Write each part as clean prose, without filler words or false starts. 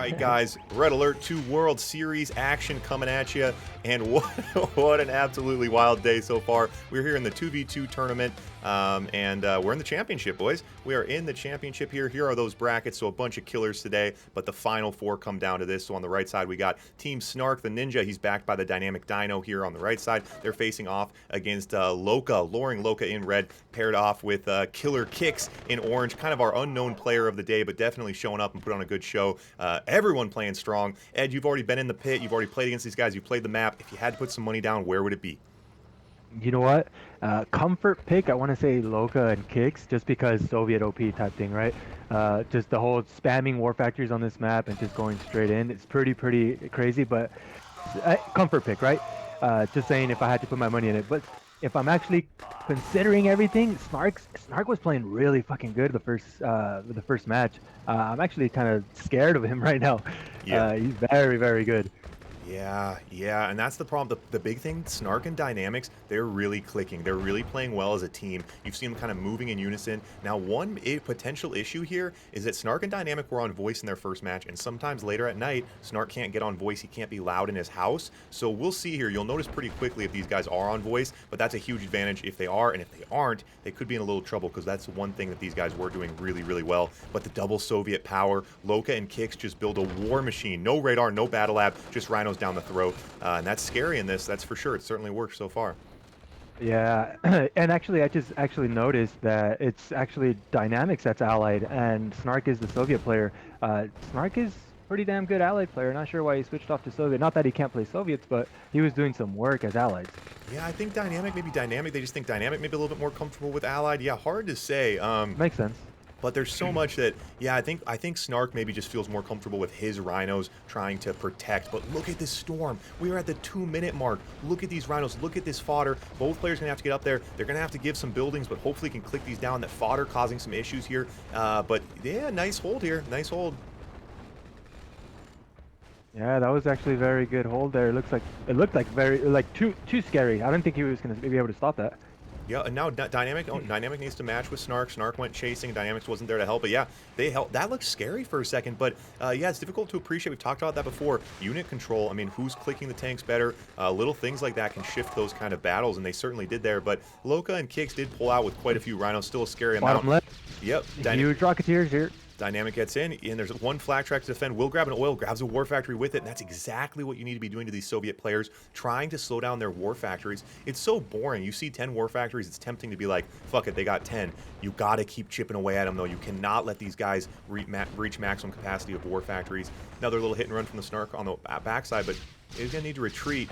right, guys, Red Alert 2 World Series action coming at you, and what an absolutely wild day so far. We're here in the 2v2 tournament, and we're in the championship, boys. We are in the championship here. Here are those brackets, so a bunch of killers today, but the final four come down to this. So on the right side, we got Team Snark, the Ninja. He's backed by the Dynamic Dino here on the right side. They're facing off against Loka, luring Loka in red, paired off with Killer Kicks in orange, kind of our unknown player of the day, but definitely showing up and put on a good show. Everyone playing strong. Ed, you've already been in the pit. You've already played against these guys. You played the map. If you had to put some money down, where would it be? You know what? Comfort pick, I want to say Loka and Kicks, just because Soviet OP type thing, right? Just the whole spamming war factories on this map and just going straight in. It's pretty crazy, but comfort pick, right? Just saying if I had to put my money in it. But if I'm actually considering everything, Snark was playing really fucking good the first match. I'm actually kind of scared of him right now. Yeah. He's very, very good. Yeah, and that's the problem. The big thing, Snark and Dynamics, they're really clicking. They're really playing well as a team. You've seen them kind of moving in unison. Now, one potential issue here is that Snark and Dynamic were on voice in their first match, and sometimes later at night, Snark can't get on voice. He can't be loud in his house. So we'll see here. You'll notice pretty quickly if these guys are on voice, but that's a huge advantage if they are, and if they aren't, they could be in a little trouble because that's one thing that these guys were doing really, really well. But the double Soviet power, Loka and Kicks just build a war machine. No radar, no battle lab, just rhinos down the throat, and that's scary in this, that's for sure. It certainly works so far. Yeah, and actually I just noticed that it's actually Dynamics that's allied and Snark is the Soviet player. Snark is pretty damn good allied player. Not sure why he switched off to Soviet. Not that he can't play Soviets, but he was doing some work as allies. Yeah, I think Dynamic, they just think Dynamic maybe a little bit more comfortable with allied. Yeah, hard to say. Makes sense. But there's so much that, yeah, I think Snark maybe just feels more comfortable with his rhinos trying to protect. But look at this storm. We are at the 2-minute mark. Look at these rhinos. Look at this fodder. Both players are going to have to get up there. They're going to have to give some buildings, but hopefully can click these down. That fodder causing some issues here. But yeah, nice hold here. Nice hold. Yeah, that was actually a very good hold there. It looked like very too scary. I don't think he was going to be able to stop that. Yeah, and now Dynamic needs to match with Snark. Snark went chasing, and Dynamics wasn't there to help. But yeah, they helped. That looked scary for a second, but yeah, it's difficult to appreciate. We've talked about that before. Unit control, I mean, who's clicking the tanks better? Little things like that can shift those kind of battles, and they certainly did there. But Loka and Kicks did pull out with quite a few rhinos. Still a scary amount. Bottom left. Yep. Huge Rocketeers here. Dynamic gets in, and there's one flak track to defend. Will grab an oil, grabs a war factory with it, and that's exactly what you need to be doing to these Soviet players, trying to slow down their war factories. It's so boring. You see 10 war factories, it's tempting to be like, fuck it, they got 10. You got to keep chipping away at them, though. You cannot let these guys reach maximum capacity of war factories. Another little hit and run from the Snark on the backside, but he's going to need to retreat.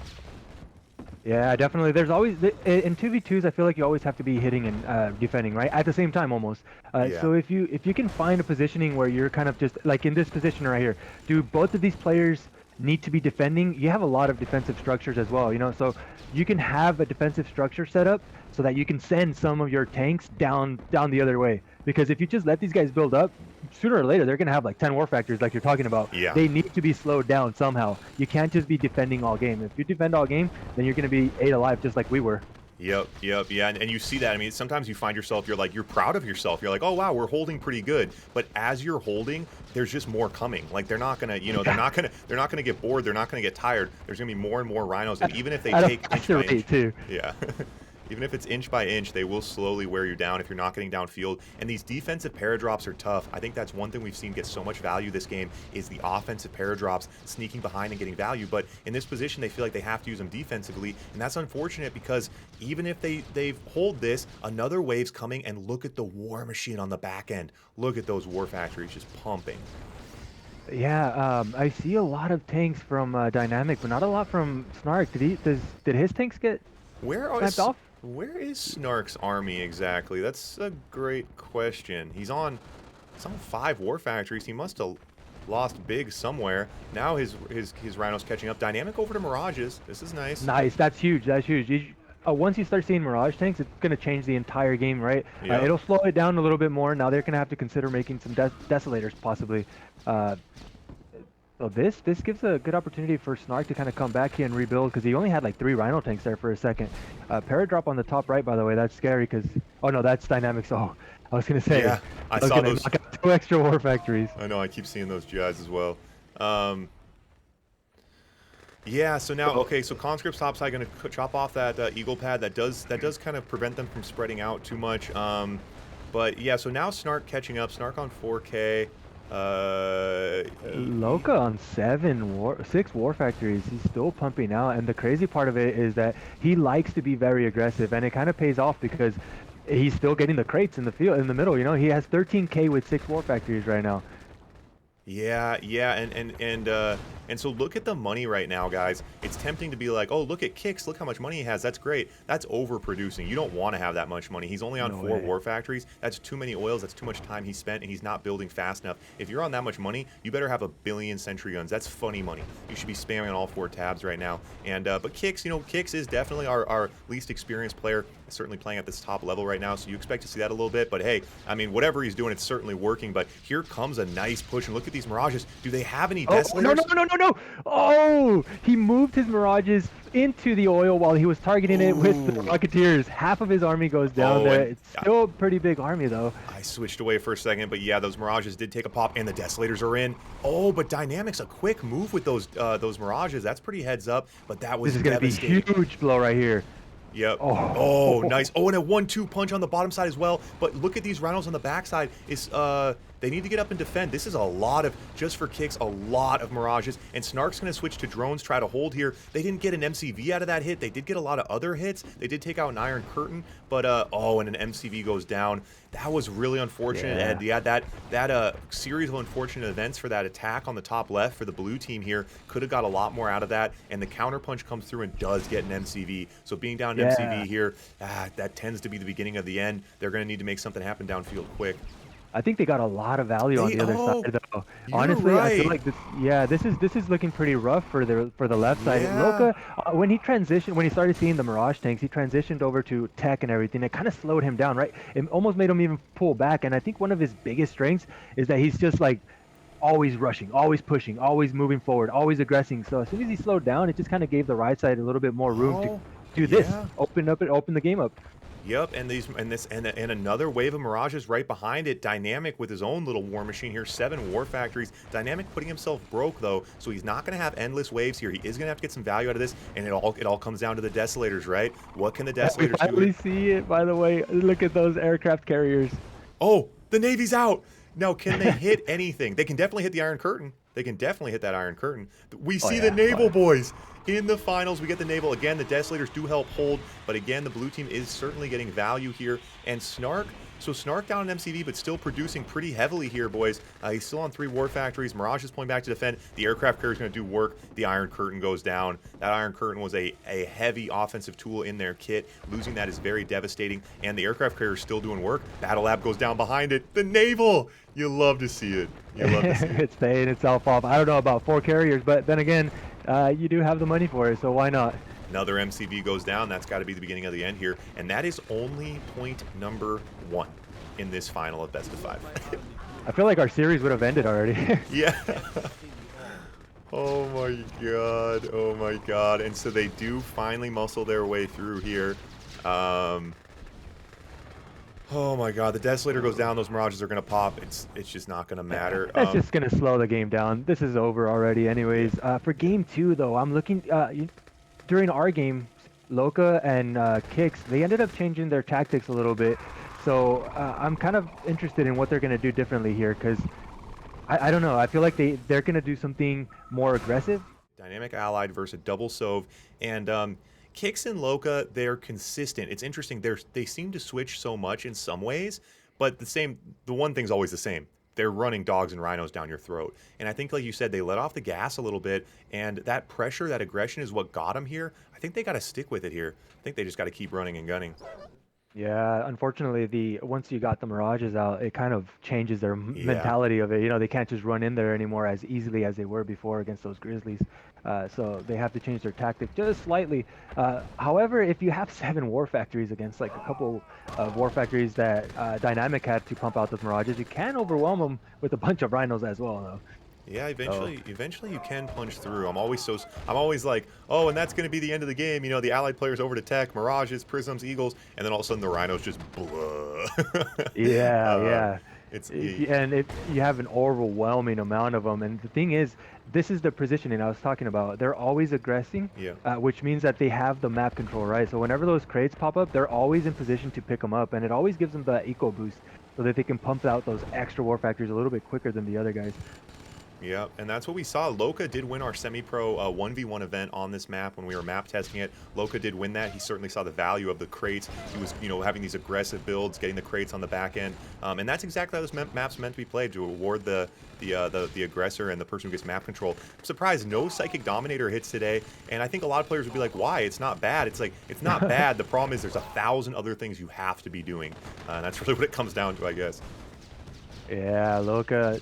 Yeah, definitely. There's always in 2v2s. I feel like you always have to be hitting and defending, right, at the same time almost. Yeah. So if you can find a positioning where you're kind of just like in this position right here, do both of these players need to be defending? You have a lot of defensive structures as well, you know. So you can have a defensive structure set up so that you can send some of your tanks down the other way. Because if you just let these guys build up, sooner or later they're gonna have like 10 war factories like you're talking about. Yeah. They need to be slowed down somehow. You can't just be defending all game. If you defend all game, then you're gonna be 8 alive just like we were. Yep, yeah, and you see that. I mean, sometimes you find yourself, you're proud of yourself. You're like, oh wow, we're holding pretty good. But as you're holding, there's just more coming. Like they're not gonna, they're not gonna get bored. They're not gonna get tired. There's gonna be more and more rhinos, and even if they take inch by inch, too. Yeah. Even if it's inch by inch, they will slowly wear you down if you're not getting downfield. And these defensive paradrops are tough. I think that's one thing we've seen get so much value this game is the offensive paradrops sneaking behind and getting value. But in this position, they feel like they have to use them defensively. And that's unfortunate because even if they hold this, another wave's coming. And look at the war machine on the back end. Look at those war factories just pumping. Yeah, I see a lot of tanks from Dynamic, but not a lot from Snark. Did his tanks get sniped off? Where is Snark's army exactly? That's a great question. He's on 5 war factories. He must have lost big somewhere. Now his rhinos catching up. Dynamic over to Mirages. This is nice. Nice. That's huge. That's huge. Once you start seeing Mirage tanks, it's going to change the entire game, right? Yeah. It'll slow it down a little bit more. Now they're going to have to consider making some Desolators possibly. So this gives a good opportunity for Snark to kind of come back here and rebuild because he only had like 3 Rhino tanks there for a second. Paradrop on the top right, by the way, that's scary because... Oh no, that's Dynamics. Oh, I was going to say... Yeah, I saw those... Knock out 2 extra war factories. I know, I keep seeing those GIs as well. Um, yeah, so now, okay, so Conscript's topside going to chop off that Eagle pad. That does kind of prevent them from spreading out too much. But yeah, so now Snark catching up. Snark on 4K. Loka on 6 war factories. He's still pumping out, and the crazy part of it is that he likes to be very aggressive, and it kind of pays off because he's still getting the crates in the field, in the middle. You know, he has 13K with 6 war factories right now. Yeah, and so look at the money right now, guys. It's tempting to be like, oh, look at Kicks, look how much money he has. That's great. That's overproducing. You don't want to have that much money. He's only on 4 war factories. That's too many oils. That's too much time he spent, and he's not building fast enough. If you're on that much money, you better have a billion sentry guns. That's funny money. You should be spamming on all 4 tabs right now. And but Kicks, you know, Kicks is definitely our least experienced player, certainly playing at this top level right now. So you expect to see that a little bit. But hey, I mean, whatever he's doing, it's certainly working. But here comes a nice push, and look at these Mirages. Do they have any Desolators? No. Oh, he moved his Mirages into the oil while he was targeting it with the Rocketeers. Half of his army goes down there. It's still a pretty big army, though. I switched away for a second, but yeah, those Mirages did take a pop, and the Desolators are in. Oh, but Dynamics, a quick move with those Mirages. That's pretty heads up, but that was devastating. This is going to be huge blow right here. Yep. Oh, nice. Oh, and a 1-2 punch on the bottom side as well. But look at these Rhinos on the backside. They need to get up and defend. This is a lot of, just for Kicks, a lot of Mirages. And Snark's going to switch to drones, try to hold here. They didn't get an MCV out of that hit. They did get a lot of other hits. They did take out an Iron Curtain, but oh, and an MCV goes down. That was really unfortunate. Yeah. And yeah, that series of unfortunate events for that attack on the top left for the blue team here could have got a lot more out of that. And the counter punch comes through and does get an MCV. So being down to MCV here, that tends to be the beginning of the end. They're going to need to make something happen downfield quick. I think they got a lot of value on the other side, though. Honestly, right. I feel like this is looking pretty rough for the left side. Yeah. Loka, when he started seeing the Mirage tanks, he transitioned over to tech and everything. It kind of slowed him down, right? It almost made him even pull back. And I think one of his biggest strengths is that he's just like always rushing, always pushing, always moving forward, always aggressing. So as soon as he slowed down, it just kind of gave the right side a little bit more room to do this, open the game up. Yep, and another wave of Mirages right behind it. Dynamic with his own little war machine here, 7 war factories. Dynamic putting himself broke though, so he's not going to have endless waves here. He is going to have to get some value out of this, and it all comes down to the Desolators, right? What can the Desolators do? We see it, by the way. Look at those aircraft carriers. Oh, the Navy's out. Now, can they hit anything? They can definitely hit the Iron Curtain. They can definitely hit that Iron Curtain. We see the Naval boys. In the finals, we get the Naval. Again, the Desolators do help hold, but again, the blue team is certainly getting value here. And Snark, so Snark down in MCV, but still producing pretty heavily here, boys. He's still on 3 war factories. Mirage is pulling back to defend. The aircraft carrier is going to do work. The Iron Curtain goes down. That Iron Curtain was a heavy offensive tool in their kit. Losing that is very devastating, and the aircraft carrier is still doing work. Battle Lab goes down behind it. The Naval! You love to see it. You love to see it. It's paying itself off. I don't know about 4 carriers, but then again, you do have the money for it, so why not? Another MCV goes down. That's got to be the beginning of the end here. And that is only point number 1 in this final of best of 5. I feel like our series would have ended already. Yeah. Oh my god. Oh my god. And so they do finally muscle their way through here. Oh my god, the Desolator goes down, those Mirages are going to pop. It's just not going to matter. That's just going to slow the game down. This is over already anyways. For game 2, though, I'm looking... during our game, Loka and Kicks, they ended up changing their tactics a little bit. So I'm kind of interested in what they're going to do differently here, because I don't know. I feel like they're going to do something more aggressive. Dynamic Allied versus Double Sove. And... Kicks and Loka, they're consistent. It's interesting. They seem to switch so much in some ways, but the one thing's always the same. They're running dogs and rhinos down your throat. And I think, like you said, they let off the gas a little bit, and that pressure, that aggression is what got them here. I think they got to stick with it here. I think they just got to keep running and gunning. Yeah, unfortunately, once you got the Mirages out, it kind of changes their mentality of it. You know, they can't just run in there anymore as easily as they were before against those Grizzlies. So they have to change their tactic just slightly. However, if you have 7 war factories against like a couple of war factories that Dynamic had to pump out those Mirages, you can overwhelm them with a bunch of Rhinos as well, though. Yeah, eventually you can punch through. I'm always like, oh, and that's going to be the end of the game. You know, the allied players over to tech, Mirages, Prisms, Eagles, and then all of a sudden the Rhinos just blah. Yeah. If you have an overwhelming amount of them, and the thing is, this is the positioning I was talking about. They're always aggressing, Yeah. which means that they have the map control, right? So whenever those crates pop up, they're always in position to pick them up, and it always gives them the eco boost so that they can pump out those extra war factors a little bit quicker than the other guys. Yeah, and that's what we saw. Loka did win our semi-pro 1v1 event on this map when we were map testing it. Loka did win that. He certainly saw the value of the crates. He was, having these aggressive builds, getting the crates on the back end, and that's exactly how this map's meant to be played, to award the aggressor and the person who gets map control. I'm surprised no Psychic Dominator hits today, and I think a lot of players would be like, why? It's not bad. It's like, it's not bad. The problem is there's 1,000 other things you have to be doing, and that's really what it comes down to, I guess. Yeah, Loka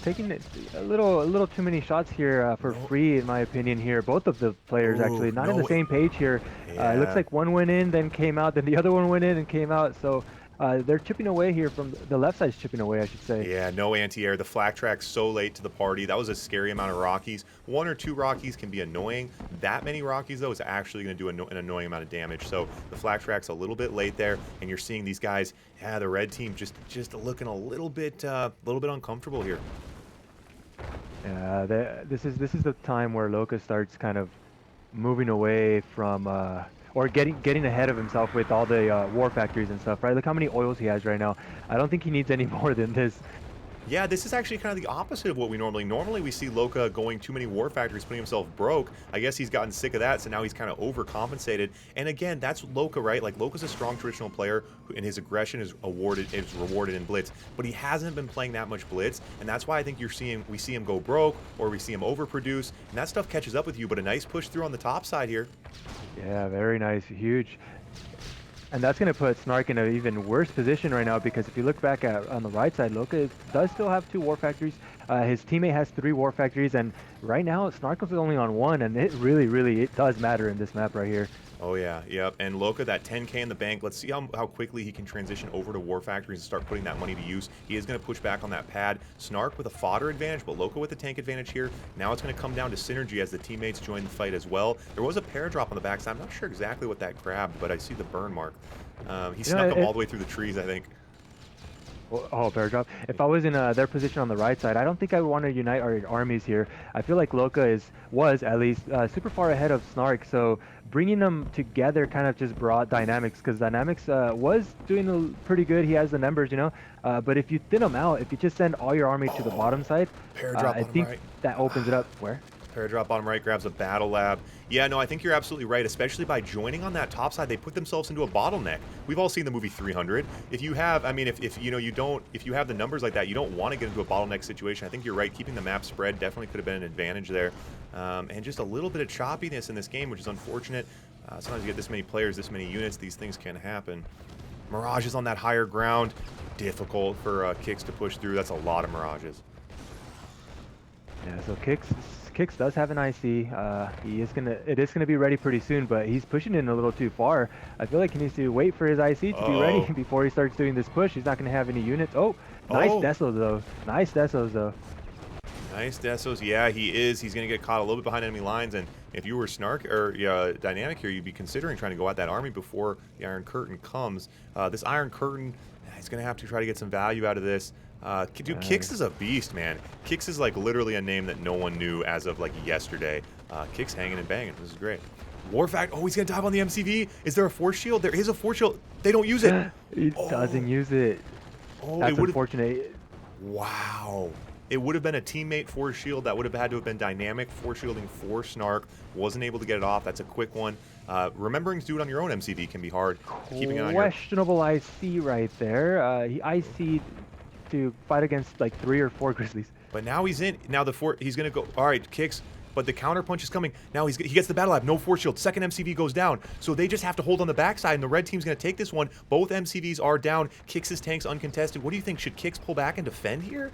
taking a little too many shots here for free, in my opinion. Here, both of the players actually not on the same page here. Yeah. It looks like one went in, then came out, then the other one went in and came out. So they're chipping away here from the left side's chipping away, I should say. Yeah, no anti-air. The flak track's so late to the party. That was a scary amount of Rockies. 1 or 2 Rockies can be annoying. That many Rockies, though, is actually going to do an annoying amount of damage. So the flak track's a little bit late there, and you're seeing these guys, the red team just looking a little bit uncomfortable here. Yeah, this is the time where Loka starts kind of moving away from or getting ahead of himself with all the war factories and stuff, right? Look how many oils he has right now. I don't think he needs any more than this. Yeah, this is actually kind of the opposite of what we normally we see Loka going too many war factories, putting himself broke. I guess he's gotten sick of that, so now he's kind of overcompensated. And again, that's Loka, right? Like, Loka's a strong traditional player, and his aggression is rewarded in Blitz, but he hasn't been playing that much Blitz, and that's why I think we see him go broke, or we see him overproduce, and that stuff catches up with you. But a nice push through on the top side here. Yeah, very nice, huge. And that's going to put Snark in an even worse position right now, because if you look back on the right side, Loka does still have 2 war factories. His teammate has 3 war factories, and right now Snark is only on 1, and it really does matter in this map right here. Oh yeah, yep. And Loka, that 10K in the bank. Let's see how quickly he can transition over to war factories and start putting that money to use. He is going to push back on that pad. Snark with a fodder advantage, but Loka with the tank advantage here. Now it's going to come down to synergy as the teammates join the fight as well. There was a paradrap on the backside. I'm not sure exactly what that grabbed, but I see the burn mark. He snuck him all the way through the trees, I think. Oh, paradrap. If I was in their position on the right side, I don't think I would want to unite our armies here. I feel like Loka was at least super far ahead of Snark, so bringing them together kind of just brought Dynamics, because Dynamics was doing pretty good. He has the numbers, but if you thin them out, if you just send all your army to the bottom side, I think that opens it up. Where? Paradrap bottom right grabs a battle lab. Yeah, no, I think you're absolutely right, especially by joining on that top side. They put themselves into a bottleneck. We've all seen the movie 300. If you have, I mean, if you have the numbers like that, you don't want to get into a bottleneck situation. I think you're right. Keeping the map spread definitely could have been an advantage there. And just a little bit of choppiness in this game, which is unfortunate. Sometimes you get this many players, this many units, these things can happen. Mirage is on that higher ground. Difficult for Kicks to push through. That's a lot of Mirages. Yeah, so Kicks does have an IC. It is gonna be ready pretty soon, but he's pushing in a little too far. I feel like he needs to wait for his IC to be ready before he starts doing this push. He's not gonna have any units. Oh, nice Desos though. Nice Desos though. Nice Desos. Yeah, he is. He's gonna get caught a little bit behind enemy lines, and if you were Snark or Dynamic here, you'd be considering trying to go at that army before the Iron Curtain comes. This Iron Curtain, he's gonna have to try to get some value out of this. Dude, Kicks is a beast, man. Kicks is like literally a name that no one knew as of like yesterday. Kicks hanging and banging. This is great. Warfact. Oh, he's gonna dive on the MCV. Is there a force shield? There is a force shield. They don't use it. He doesn't use it. Oh, that's unfortunate. Wow. It would have been a teammate force shield. That would have had to have been Dynamic force shielding for Snark. Wasn't able to get it off. That's a quick one. Remembering to do it on your own MCV can be hard. Keeping it on questionable IC right there. He IC'd to fight against like 3 or 4 Grizzlies. But now he's in. Now he's gonna go. All right, Kicks. But the counter punch is coming. Now he gets the battle lab. No force shield. Second MCV goes down. So they just have to hold on the backside, and the red team's gonna take this one. Both MCVs are down. Kicks' tank's uncontested. What do you think? Should Kicks pull back and defend here?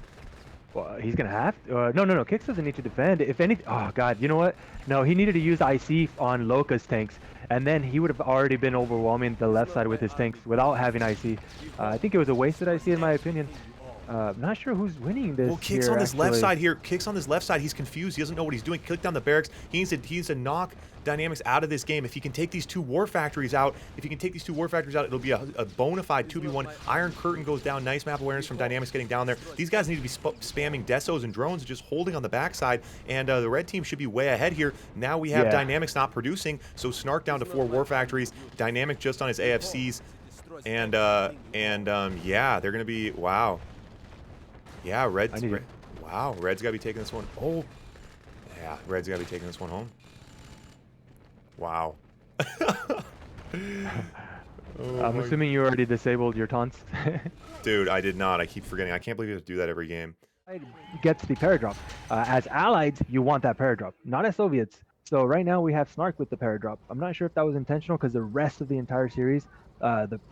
Well, he's gonna have to. No. Kicks doesn't need to defend. If anything, oh god, you know what? No, he needed to use IC on Loka's tanks, and then he would have already been overwhelming the left side with his tanks without having IC. I think it was a wasted IC in my opinion. Not sure who's winning this. Well, Kicks here, on this left actually. side here. Kicks on this left side. He's confused. He doesn't know what he's doing. Click down the barracks. He needs to knock Dynamics out of this game. If he can take these 2 war factories out, it'll be a bona fide 2v1. Iron Curtain goes down. Nice map awareness from Dynamics getting down there. These guys need to be spamming Desos and drones, just holding on the backside. And the red team should be way ahead here. Now we have Dynamics not producing, so Snark down to 4 war factories. Dynamic just on his AFCs. And yeah, they're gonna be wow. Yeah, Red's got to be taking this one. Oh, yeah, Red's got to be taking this one home. Wow. I'm assuming you already disabled your taunts. Dude, I did not. I keep forgetting. I can't believe you have to do that every game. Gets the paradrop. As allies, you want that paradrop, not as Soviets. So right now we have Snark with the paradrop. I'm not sure if that was intentional because the rest of the entire series,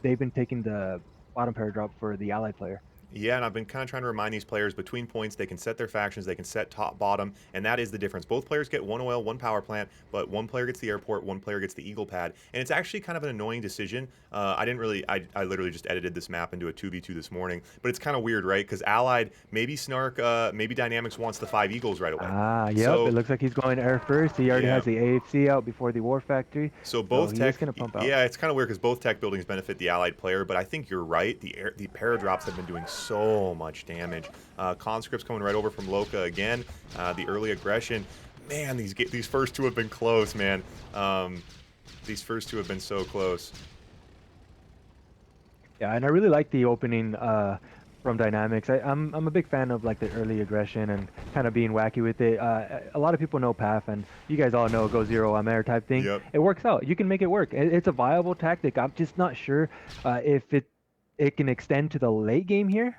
they've been taking the bottom paradrop for the allied player. Yeah, and I've been kind of trying to remind these players between points, they can set their factions, they can set top, bottom, and that is the difference. Both players get 1 oil, 1 power plant, but one player gets the airport, one player gets the Eagle pad, and it's actually kind of an annoying decision. I literally just edited this map into a 2v2 this morning, but it's kind of weird, right? Because Allied, maybe Snark, maybe Dynamics wants the 5 Eagles right away. Yep, so, it looks like he's going air first. He already has the AFC out before the War Factory. So both tech, gonna pump out. Yeah, it's kind of weird because both tech buildings benefit the Allied player, but I think you're right. The paradrops have been doing so much damage. Conscripts coming right over from Loka again. The early aggression. Man, these first 2 have been close, man. These first 2 have been so close. Yeah, and I really like the opening from Dynamics. I'm a big fan of like the early aggression and kind of being wacky with it. A lot of people know PAF, and you guys all know go zero, I'm air type thing. Yep. It works out. You can make it work. It's a viable tactic. I'm just not sure if it can extend to the late game here,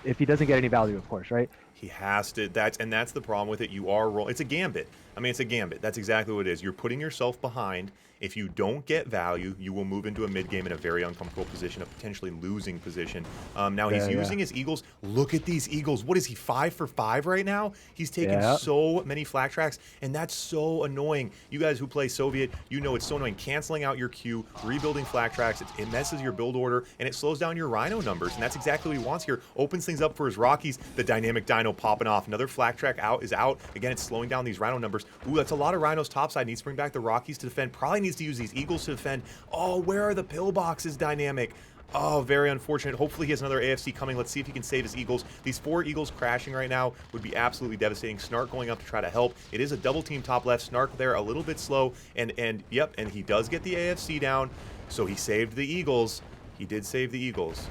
if he doesn't get any value, of course, right? He has to. That's the problem with it. You are rolling. It's a gambit. I mean, it's a gambit. That's exactly what it is. You're putting yourself behind. If you don't get value, you will move into a mid game in a very uncomfortable position, a potentially losing position. Now he's using his Eagles. Look at these Eagles. What is he, 5 for 5 right now? He's taking so many flak tracks, and that's so annoying. You guys who play Soviet, you know it's so annoying. Canceling out your queue, rebuilding flak tracks, it messes your build order, and it slows down your Rhino numbers, and that's exactly what he wants here. Opens things up for his Rockies. The dynamic Dino popping off. Another flak track is out. Again, it's slowing down these Rhino numbers. Ooh, that's a lot of Rhinos topside. Needs to bring back the Rockies to defend. Probably needs to use these Eagles to defend. Oh, where are the pillboxes, Dynamic? Oh, very unfortunate. Hopefully he has another AFC coming. Let's see if he can save his Eagles. These 4 Eagles crashing right now would be absolutely devastating. Snark going up to try to help. It is a double team top left. Snark there a little bit slow. And yep, and he does get the AFC down. So he saved the Eagles. He did save the Eagles.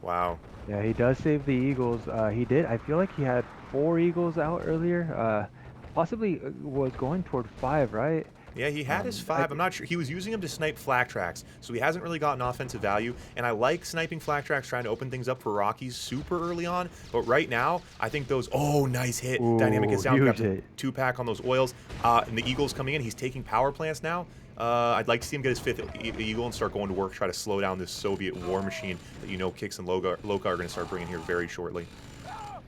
Wow. Yeah, he does save the Eagles. He did. I feel like he had 4 Eagles out earlier. Possibly was going toward 5, right? Yeah, he had his 5. I'm not sure. He was using them to snipe flak tracks, so he hasn't really gotten offensive value. And I like sniping flak tracks, trying to open things up for Rockies super early on. But right now, I think those... Oh, nice hit. Ooh, Dynamic gets down. Grabs a hit. 2-pack on those oils. And the Eagles coming in. He's taking power plants now. I'd like to see him get his 5th Eagle and start going to work, try to slow down this Soviet war machine that you know Kicks and Loka are going to start bringing here very shortly.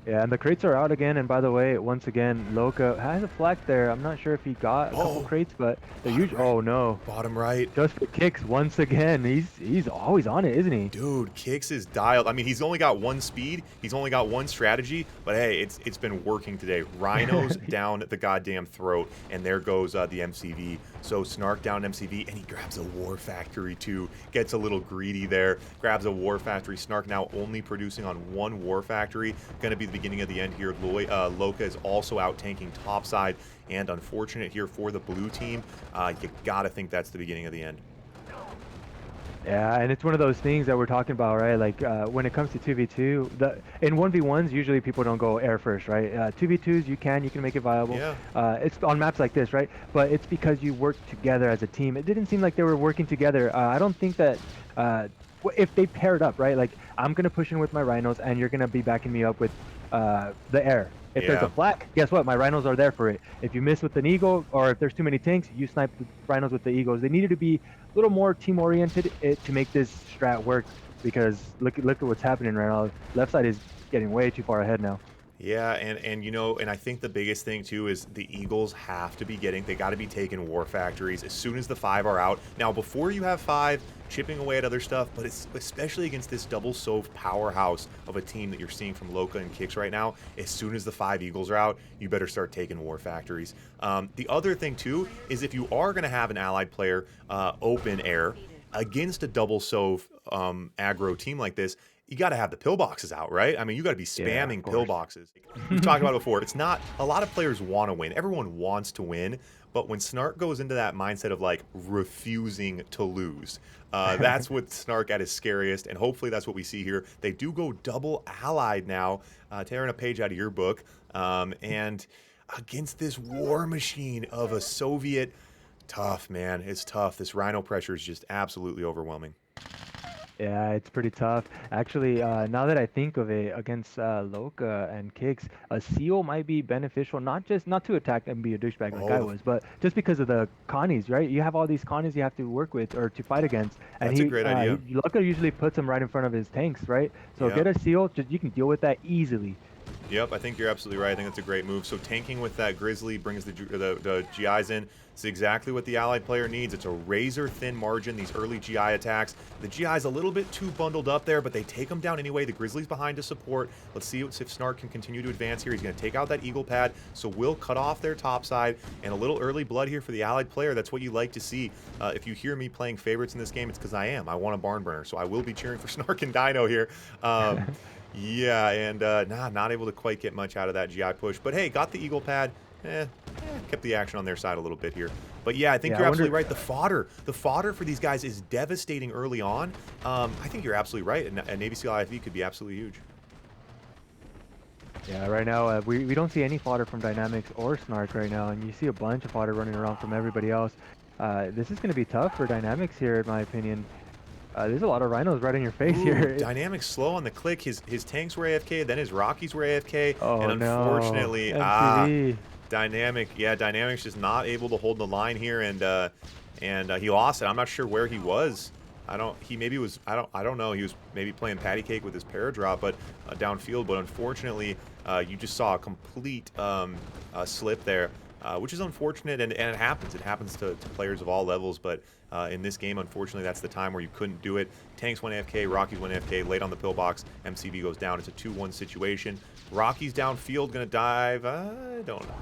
Yeah, and the crates are out again, and by the way, once again, Loka has a flag there. I'm not sure if he got a couple crates, but they're usually... Oh, no. Bottom right. Just for Kicks once again. He's always on it, isn't he? Dude, Kicks is dialed. I mean, he's only got 1 speed. He's only got 1 strategy, but hey, it's been working today. Rhinos down the goddamn throat, and there goes the MCV. So Snark down MCV, and he grabs a War Factory too. Gets a little greedy there. Grabs a War Factory. Snark now only producing on 1 War Factory. Going to be the beginning of the end here. Loka is also out tanking topside, and unfortunate here for the blue team. You got to think that's the beginning of the end. Yeah, and it's one of those things that we're talking about, right? Like when it comes to 2v2, in 1v1s, usually people don't go air first, right? 2v2s, you can make it viable. Yeah. It's on maps like this, right? But it's because you work together as a team. It didn't seem like they were working together. I don't think that if they paired up, right? Like I'm gonna push in with my Rhinos, and you're gonna be backing me up with the air. If there's a flak, guess what? My Rhinos are there for it. If you miss with an Eagle, or if there's too many tanks, you snipe the Rhinos with the Eagles. They needed to be a little more team-oriented to make this strat work, because look at what's happening right now. Left side is getting way too far ahead now. Yeah, and you know, and I think the biggest thing too is the Eagles have to be they got to be taking war factories as soon as the 5 are out. Now, before you have 5, chipping away at other stuff, but it's especially against this double Sov powerhouse of a team that you're seeing from Loka and Kicks right now. As soon as the 5 Eagles are out, you better start taking war factories. The other thing too is if you are going to have an allied player open air against a double Sov aggro team like this, you got to have the pillboxes out, right? I mean, you got to be Yeah, of spamming course. pillboxes. We've talked about it before. It's not a lot of players want to win. Everyone wants to win, but when Snark goes into that mindset of like refusing to lose, that's what Snark at his scariest, and hopefully that's what we see here. They do go double allied now, tearing a page out of your book, and against this war machine of a Soviet, tough man. It's tough. This Rhino pressure is just absolutely overwhelming. Yeah, it's pretty tough. Actually, now that I think of it, against Loka and Kicks, a seal might be beneficial, not to attack and be a douchebag like Oh, I was, but just because of the Connies, right? You have all these Connies you have to work with or to fight against, and that's a great idea. Loka usually puts them right in front of his tanks, right? So Yeah. get a seal, just you can deal with that easily. Yep, I think you're absolutely right. I think that's a great move. So tanking with that Grizzly brings the GIs in. It's exactly what the allied player needs. It's a razor-thin margin, these early GI attacks. The GI's a little bit too bundled up there, but they take them down anyway. The Grizzly's behind to support. Let's see if Snark can continue to advance here. He's going to take out that Eagle pad, so we'll cut off their top side. And a little early blood here for the allied player. That's what you like to see. If you hear me playing favorites in this game, it's because I am. I want a barn burner, so I will be cheering for Snark and Dino here. Yeah, and not able to quite get much out of that GI push. But hey, got the Eagle pad. Kept the action on their side a little bit here. But yeah, I think you're absolutely right. The fodder for these guys is devastating early on. I think you're absolutely right. And a Navy SEAL IFV could be absolutely huge. Yeah, right now we don't see any fodder from Dynamics or Snark right now, and you see a bunch of fodder running around from everybody else. This is going to be tough for Dynamics here, in my opinion. There's a lot of rhinos right in your face here. Dynamics slow on the click. His tanks were AFK, then his Rockies were AFK, Oh, and unfortunately, no. Dynamics just not able to hold the line here, and he lost it. I'm not sure where he was. I don't know. He was maybe playing patty cake with his paradrop, but downfield. But unfortunately, you just saw a complete slip there. Which is unfortunate, and it happens. It happens to players of all levels, but in this game, unfortunately, that's the time where you couldn't do it. Tanks went AFK, Rockies went AFK, late on the pillbox, MCV goes down. It's a 2-1 situation. Rockies downfield, gonna dive. I don't know.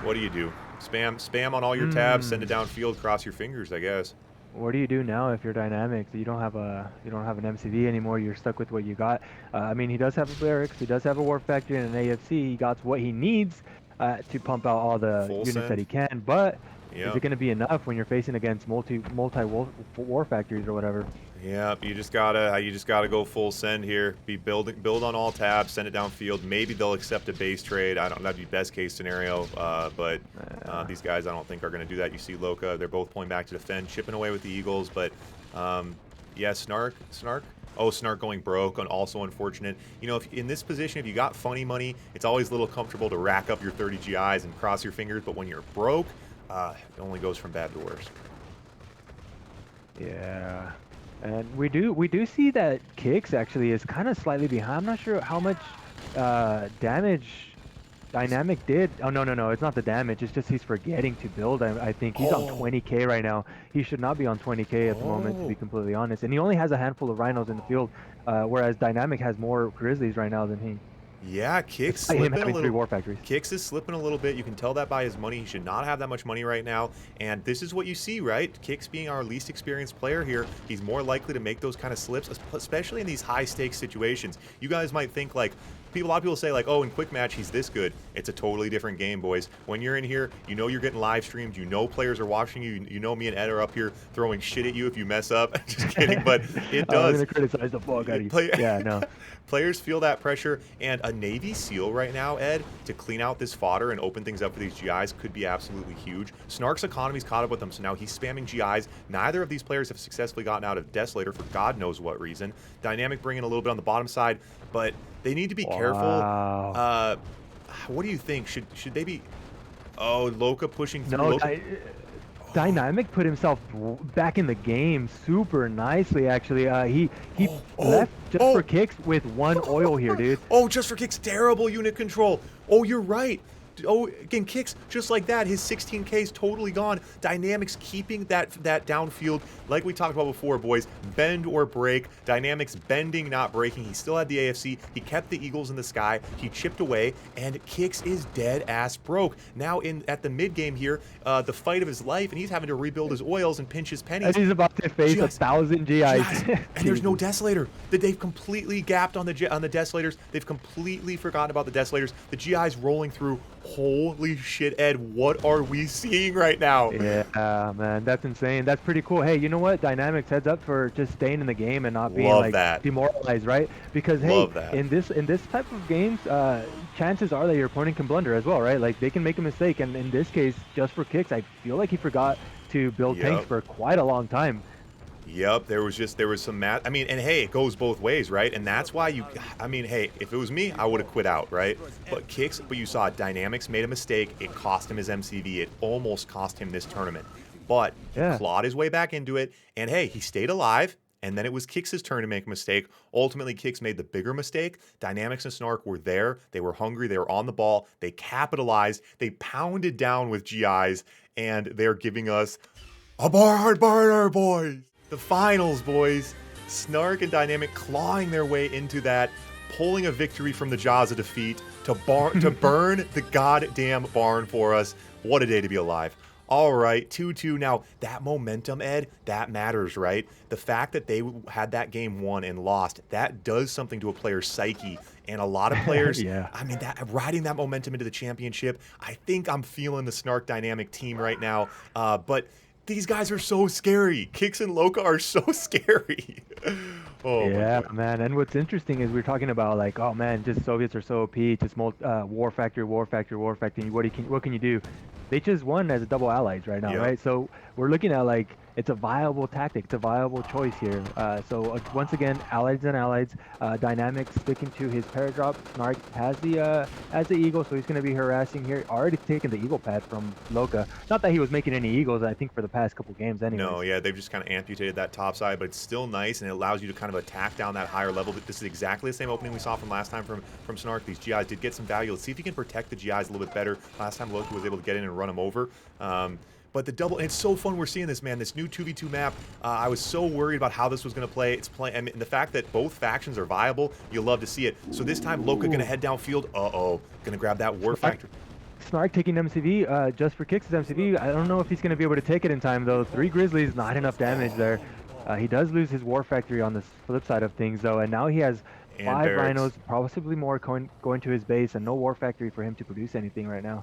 What do you do? Spam on all your tabs, send it downfield, cross your fingers, I guess. What do you do now if you're Dynamics? You don't have an MCV anymore. You're stuck with what you got. I mean, he does have a barracks. He does have a war factory and an AFC. He got what he needs to pump out all the Full units send. that he can. But Yeah. is it going to be enough when you're facing against multi war factories or whatever? Yeah, you just gotta go full send here. Build on all tabs, send it downfield. Maybe they'll accept a base trade. I don't. That'd be best case scenario. But these guys, I don't think are gonna do that. You see Loka, they're both pulling back to defend, chipping away with the Eagles. But yeah, Snark. Oh, Snark going broke, and also unfortunate. You know, if in this position, if you got funny money, it's always a little comfortable to rack up your 30 GIs and cross your fingers. But when you're broke, it only goes from bad to worse. Yeah. And we do see that Kicks actually is kind of slightly behind. I'm not sure how much damage Dynamic did. Oh, no, it's not the damage. It's just he's forgetting to build. I think he's on 20k right now. He should not be on 20k at the moment, to be completely honest. And he only has a handful of rhinos in the field, whereas Dynamic has more Grizzlies right now than he. Yeah, Kicks Despite him slipping a having 3 little. war factories. Kicks is slipping a little bit. You can tell that by his money. He should not have that much money right now. And this is what you see, right? Kicks being our least experienced player here, he's more likely to make those kind of slips, especially in these high-stakes situations. You guys might think like, a lot of people say like, oh, in quick match he's this good. It's a totally different game, boys. When you're in here, you know you're getting live streamed. You know players are watching you. You know me and Ed are up here throwing shit at you if you mess up. Just kidding, but it does. I'm gonna criticize the fuck out of you. Yeah, no. Players feel that pressure, and a Navy SEAL right now, Ed, to clean out this fodder and open things up for these GIs could be absolutely huge. Snark's economy's caught up with them, so now he's spamming GIs. Neither of these players have successfully gotten out of Desolator for God knows what reason. Dynamic bringing a little bit on the bottom side, but they need to be careful. What do you think? Should they be... Oh, Loka pushing through. No, Dynamic put himself back in the game super nicely, actually. He Oh, left just for oh, kicks with 1 oil here, dude. oh, just for kicks, terrible unit control. Oh, you're right. Oh, again, kicks just like that. His 16K is totally gone. Dynamics keeping that downfield, like we talked about before, boys. Bend or break. Dynamics bending, not breaking. He still had the AFC. He kept the Eagles in the sky. He chipped away, and kicks is dead ass broke. Now at the mid game here, the fight of his life, and he's having to rebuild his oils and pinch his pennies. And he's about to face 1,000 GIs. And there's no Desolator. They've completely gapped on the Desolators. They've completely forgotten about the Desolators. The GI's rolling through. Holy shit, Ed, what are we seeing right now? Yeah, man, that's insane. That's pretty cool. Hey, you know what? Dynamics heads up for just staying in the game and not being demoralized, right? Because hey, in this type of games, chances are that your opponent can blunder as well, right? Like they can make a mistake, and in this case, just for kicks, I feel like he forgot to build tanks for quite a long time. Yep, there was some I mean, and hey, it goes both ways, right? And that's why I mean, hey, if it was me, I would have quit out, right? But you saw Dynamics made a mistake. It cost him his MCV. It almost cost him this tournament. But he clawed his way back into it. And hey, he stayed alive. And then it was Kix' turn to make a mistake. Ultimately, Kix made the bigger mistake. Dynamics and Snark were there. They were hungry. They were on the ball. They capitalized. They pounded down with GIs. And they're giving us a barn burner, boys. The finals, boys. Snark and Dynamic clawing their way into that, pulling a victory from the jaws of defeat to burn the goddamn barn for us. What a day to be alive. All right, 2-2. Now, that momentum, Ed, that matters, right? The fact that they had that game won and lost, that does something to a player's psyche. And a lot of players, I mean, riding that momentum into the championship, I think I'm feeling the Snark Dynamic team right now. But these guys are so scary. Kix and Loka are so scary. Oh, yeah, man. And what's interesting is we're talking about like, oh man, just Soviets are so OP, just war factory. What can you do? They just won as a double allies right now, right? So we're looking at like it's a viable tactic, it's a viable choice here. Once again, allies and allies. Dynamic sticking to his paradrop. Snark has the eagle, so he's going to be harassing here. Already taken the eagle pad from Loka. Not that he was making any eagles, I think, for the past couple games anyway. No, yeah, they've just kind of amputated that top side, but it's still nice, and it allows you to kind of attack down that higher level. This is exactly the same opening we saw from last time from Snark. These GIs did get some value. Let's see if he can protect the GIs a little bit better. Last time Loka was able to get in and run them over. But the double, it's so fun we're seeing this, man. This new 2v2 map, I was so worried about how this was going to play. I mean, the fact that both factions are viable, you'll love to see it. So this time, Loka going to head downfield. Uh-oh, going to grab that war factory. Snark taking MCV just for Kix' MCV. I don't know if he's going to be able to take it in time, though. 3 Grizzlies, not enough damage there. He does lose his war factory on the flip side of things, though, and now he has 5 rhinos, possibly more going to his base, and no war factory for him to produce anything right now.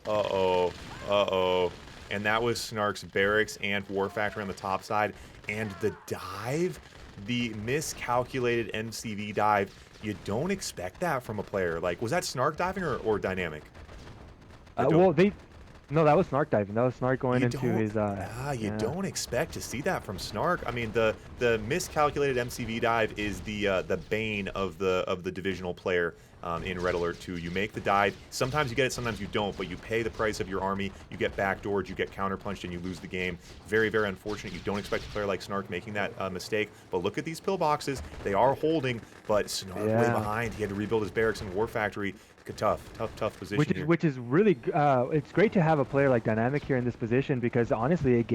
Uh-oh, uh-oh. And that was Snark's barracks and war factory on the top side. And the dive, the miscalculated MCV dive, you don't expect that from a player. Like, was that Snark diving or Dynamic? No, that was Snark diving. That was Snark going into his... you don't expect to see that from Snark. I mean, the miscalculated MCV dive is the bane of the divisional player in Red Alert 2. You make the dive. Sometimes you get it, sometimes you don't, but you pay the price of your army. You get backdoored, you get counterpunched, and you lose the game. Very, very unfortunate. You don't expect a player like Snark making that mistake. But look at these pillboxes. They are holding, but Snark way behind. He had to rebuild his barracks and war factory. Tough position. Which is really it's great to have a player like Dynamic here in this position, because honestly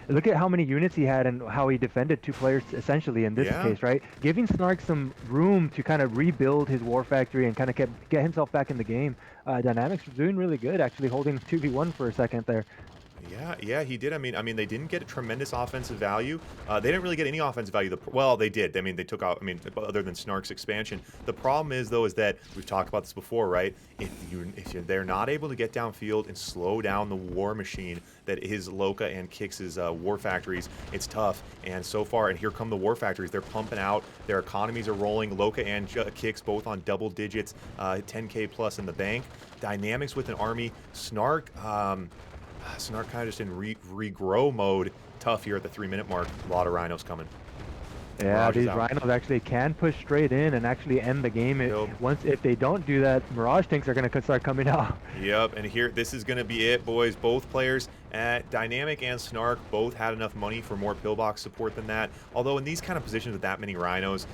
look at how many units he had and how he defended 2 players essentially in this case, right? Giving Snark some room to kind of rebuild his war factory and kind of get himself back in the game. Dynamic's doing really good, actually holding 2v1 for a second there. Yeah, he did. I mean, they didn't get a tremendous offensive value. They didn't really get any offensive value. Well, they did. I mean, they took out, other than Snark's expansion. The problem is, though, is that we've talked about this before, right? If they're not able to get downfield and slow down the war machine that is Loka and Kix's war factories, it's tough. And so far, and here come the war factories. They're pumping out. Their economies are rolling. Loka and Kix both on double digits, 10K plus in the bank. Dynamics with an army. Snark kind of just in regrow mode. Tough here at the 3-minute mark. A lot of rhinos coming. Yeah, Mirage is these out. Rhinos actually can push straight in and actually end the game. Yep. Once if they don't do that, Mirage tanks are gonna start coming out. Yep, and here, this is going to be it, boys. Both players, Dynamic and Snark, both had enough money for more pillbox support than that. Although in these kind of positions with that many Rhinos,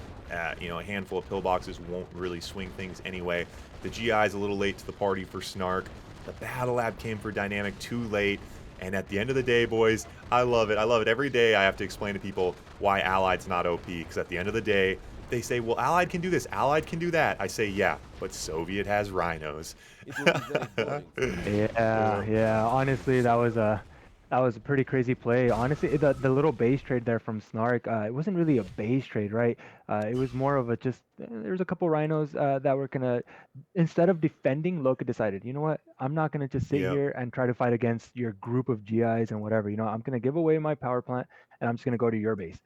you know, a handful of pillboxes won't really swing things anyway. The GI is a little late to the party for Snark. The Battle Lab came for Dynamic too late. And at the end of the day, boys, I love it. I love it. Every day I have to explain to people why Allied's not OP, because at the end of the day, they say, well, Allied can do this, Allied can do that. I say, yeah, but Soviet has Rhinos. It will be very boring. Yeah. Honestly, that was a pretty crazy play. Honestly, the little base trade there from Snark, it wasn't really a base trade, right? It was more of a just there's a couple Rhinos that were gonna instead of defending, Loka decided, you know what? I'm not gonna just sit Yep. here and try to fight against your group of GIs and whatever. You know, I'm gonna give away my power plant and I'm just gonna go to your base,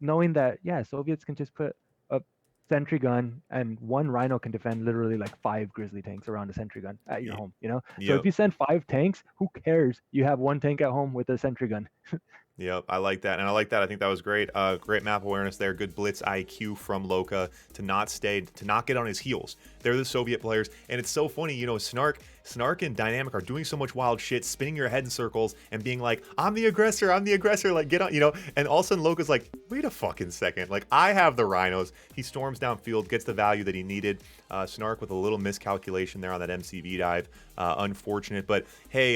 knowing that yeah, Soviets can just put a sentry gun and one Rhino can defend literally like 5 grizzly tanks around a sentry gun at your home, you know? So Yep. if you send 5 tanks, who cares? You have 1 tank at home with a sentry gun. Yep, I like that, and I like that. I think that was great. Great map awareness there. Good blitz IQ from Loka to not get on his heels. They're the Soviet players, and it's so funny, you know, Snark and Dynamic are doing so much wild shit, spinning your head in circles and being like, I'm the aggressor, like get on, you know, and all of a sudden Loka's like, wait a fucking second, like I have the Rhinos. He storms downfield, gets the value that he needed. Snark with a little miscalculation there on that MCV dive. Unfortunate, but hey,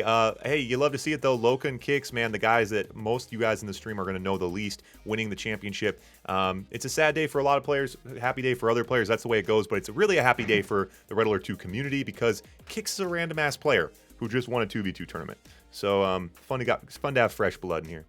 you love to see it though. Loka and Kicks, man, the guys that most of you guys in the stream are going to know the least, winning the championship. It's a sad day for a lot of players, happy day for other players. That's the way it goes, but it's really a happy day for the Red Alert 2 community because Kicks is a random ass player who just won a 2v2 tournament. So fun to have fresh blood in here.